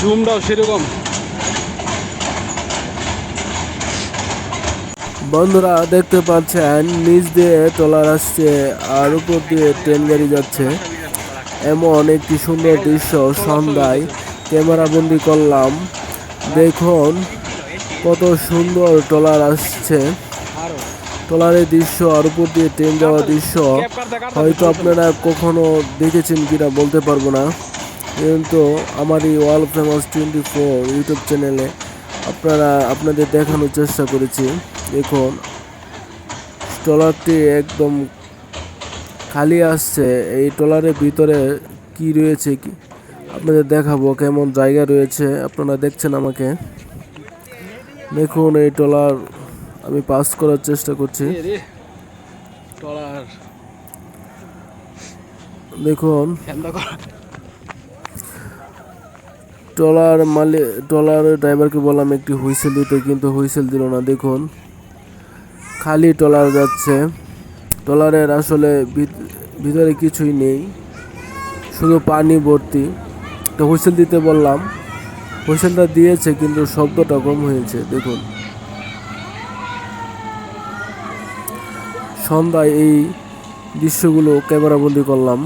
জুমটাও সেরকম। বন্ধুরা দেখতে পাচ্ছেন নিচ দিয়ে ট্রলার আসছে আর উপর দিয়ে ট্রেন গাড়ি যাচ্ছে। এমন একটি সুন্দর দৃশ্য সন্ধ্যায় ক্যামেরা বন্দি করলাম। দেখুন কত সুন্দর ট্রলার আসছে, ট্রলারের দৃশ্য আর উপর দিয়ে ট্রেন যাওয়ার দৃশ্য হয়তো আপনারা কখনো দেখেছেন কিনা বলতে পারবো না, কিন্তু আমার এই ওয়ার্ল্ড ফেমাস 24 ইউটিউব চ্যানেলে আপনাদের দেখানোর চেষ্টা করেছি। দেখুন ট্রলারটি একদম খালি আসছে। এই ট্রলারের ভিতরে কি রয়েছে কি আপনাদের দেখাবো, কেমন জায়গা রয়েছে। আপনারা দেখছেন আমাকে, দেখুন এই ট্রলার আমি পাস করার চেষ্টা করছি। দেখুন ট্রলার ড্রাইভারকে বললাম একটি হুইসেল দিতে, কিন্তু হুইসেল দিল না। দেখুন খালি ট্রলার যাচ্ছে, ট্রলারের আসলে ভিতরে কিছুই নেই, শুধু পানি ভর্তি। তো হুইসেল দিতে বললাম, হুইসেলটা দিয়েছে কিন্তু শব্দটা কম হয়েছে। দেখুন সন্ধ্যায় এই দৃশ্যগুলো ক্যামেরাবন্দি করলাম।